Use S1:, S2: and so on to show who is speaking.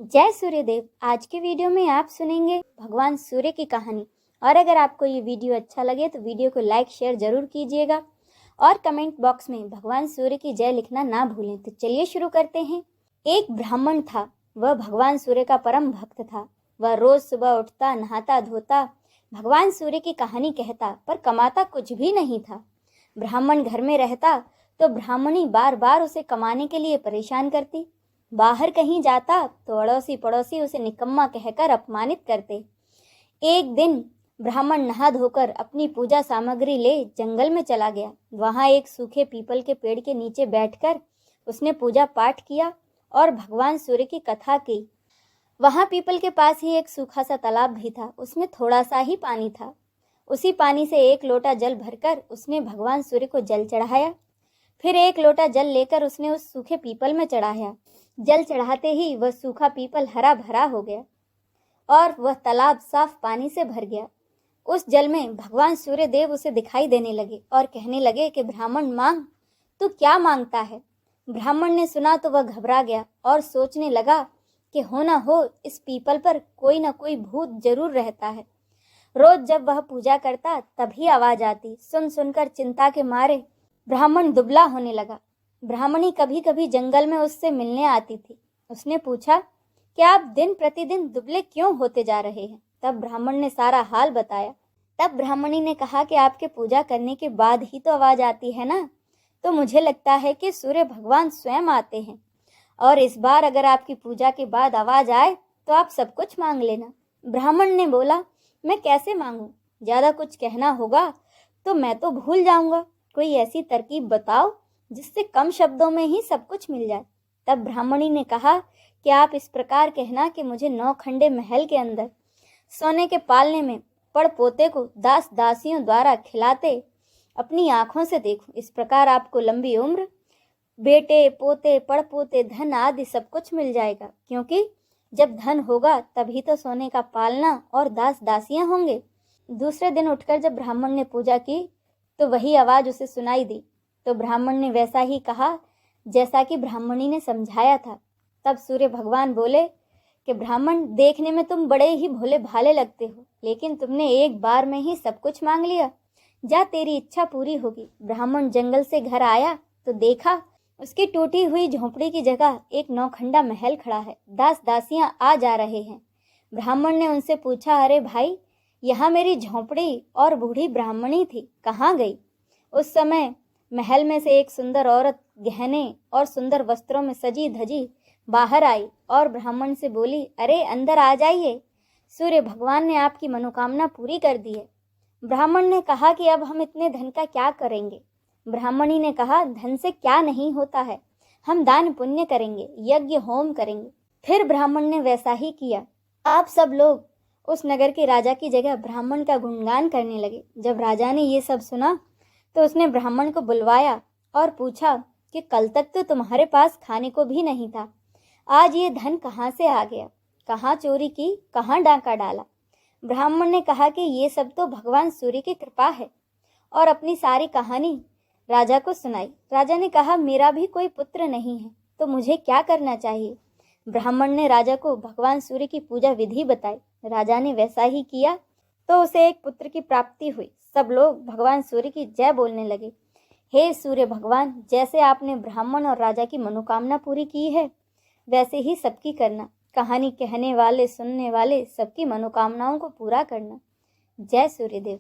S1: जय सूर्यदेव। आज के वीडियो में आप सुनेंगे भगवान सूर्य की कहानी। और अगर आपको ये वीडियो अच्छा लगे तो वीडियो को लाइक शेयर जरूर कीजिएगा और कमेंट बॉक्स में भगवान सूर्य की जय लिखना ना भूलें। तो चलिए शुरू करते हैं। एक ब्राह्मण था, वह भगवान सूर्य का परम भक्त था। वह रोज सुबह उठता, नहाता धोता, भगवान सूर्य की कहानी कहता, पर कमाता कुछ भी नहीं था। ब्राह्मण घर में रहता तो ब्राह्मणी बार बार उसे कमाने के लिए परेशान करती। बाहर कहीं जाता तो अड़ोसी पड़ोसी उसे निकम्मा कहकर अपमानित करते। एक दिन ब्राह्मण नहा धोकर अपनी पूजा सामग्री ले जंगल में चला गया। वहां एक सूखे पीपल के पेड़ के नीचे बैठकर उसने पूजा पाठ किया और भगवान सूर्य की कथा की। वहां पीपल के पास ही एक सूखा सा तालाब भी था, उसमें थोड़ा सा ही पानी था। उसी पानी से एक लोटा जल भरकर उसने भगवान सूर्य को जल चढ़ाया। फिर एक लोटा जल लेकर उसने उस सूखे पीपल में चढ़ाया। जल चढ़ाते ही वह सूखा पीपल हरा भरा हो गया और वह तालाब साफ पानी से भर गया। उस जल में भगवान सूर्य देव उसे दिखाई देने लगे और कहने लगे कि ब्राह्मण मांग, तू क्या मांगता है। ब्राह्मण ने सुना तो वह घबरा गया और सोचने लगा कि हो ना हो इस पीपल पर कोई ना कोई भूत जरूर रहता है। रोज जब वह पूजा करता तभी आवाज आती। सुन सुनकर चिंता के मारे ब्राह्मण दुबला होने लगा। ब्राह्मणी कभी कभी जंगल में उससे मिलने आती थी। उसने पूछा कि आप दिन प्रतिदिन दुबले क्यों होते जा रहे हैं। तब ब्राह्मण ने सारा हाल बताया। तब ब्राह्मणी ने कहा कि आपके पूजा करने के बाद ही तो आवाज आती है ना, तो मुझे लगता है कि सूर्य भगवान स्वयं आते हैं और इस बार अगर आपकी पूजा के बाद आवाज आए तो आप सब कुछ मांग लेना। ब्राह्मण ने बोला, मैं कैसे मांगूं, ज्यादा कुछ कहना होगा तो मैं तो भूल जाऊंगा। कोई ऐसी तरकीब बताओ जिससे कम शब्दों में ही सब कुछ मिल जाए। तब ब्राह्मणी ने कहा कि आप इस प्रकार कहना कि मुझे 9 खंडे महल के अंदर सोने के पालने में पड़ पोते को दास दासियों द्वारा खिलाते अपनी आंखों से देखूं। इस प्रकार आपको लंबी उम्र, बेटे पोते पड़ पोते धन आदि सब कुछ मिल जाएगा, क्योंकि जब धन होगा तभी तो सोने का पालना और दास दासियां होंगे। दूसरे दिन उठकर जब ब्राह्मण ने पूजा की तो वही आवाज उसे सुनाई दी। तो ब्राह्मण ने वैसा ही कहा जैसा कि ब्राह्मणी ने समझाया था। तब सूर्य भगवान बोले कि ब्राह्मण, देखने में तुम बड़े ही भोले भाले लगते हो, लेकिन तुमने एक बार में ही सब कुछ मांग लिया। जा, तेरी इच्छा पूरी होगी। ब्राह्मण जंगल से घर आया तो देखा उसकी टूटी हुई झोंपड़ी की जगह एक 9 खंडा महल खड़ा है। दास दासियां आ जा रहे हैं। ब्राह्मण ने उनसे पूछा, अरे भाई, यहाँ मेरी झोंपड़ी और बूढ़ी ब्राह्मणी थी, कहाँ गई। उस समय महल में से एक सुंदर औरत गहने और सुंदर वस्त्रों में सजी धजी बाहर आई और ब्राह्मण से बोली, अरे अंदर आ जाइए, सूर्य भगवान ने आपकी मनोकामना पूरी कर दी है। ब्राह्मण ने कहा कि अब हम इतने धन का क्या करेंगे। ब्राह्मणी ने कहा, धन से क्या नहीं होता है, हम दान पुण्य करेंगे, यज्ञ होम करेंगे। फिर ब्राह्मण ने वैसा ही किया। आप सब लोग उस नगर के राजा की जगह ब्राह्मण का गुणगान करने लगे। जब राजा ने ये सब सुना तो उसने ब्राह्मण को बुलवाया और पूछा कि कल तक तो तुम्हारे पास खाने को भी नहीं था, आज ये धन कहाँ से आ गया, कहाँ चोरी की, कहाँ डाका डाला। ब्राह्मण ने कहा कि ये सब तो भगवान सूर्य की कृपा है और अपनी सारी कहानी राजा को सुनाई। राजा ने कहा, मेरा भी कोई पुत्र नहीं है तो मुझे क्या करना चाहिए। ब्राह्मण ने राजा को भगवान सूर्य की पूजा विधि बताई। राजा ने वैसा ही किया तो उसे एक पुत्र की प्राप्ति हुई। सब लोग भगवान सूर्य की जय बोलने लगे। हे सूर्य भगवान, जैसे आपने ब्राह्मण और राजा की मनोकामना पूरी की है वैसे ही सबकी करना। कहानी कहने वाले सुनने वाले सबकी मनोकामनाओं को पूरा करना। जय सूर्यदेव।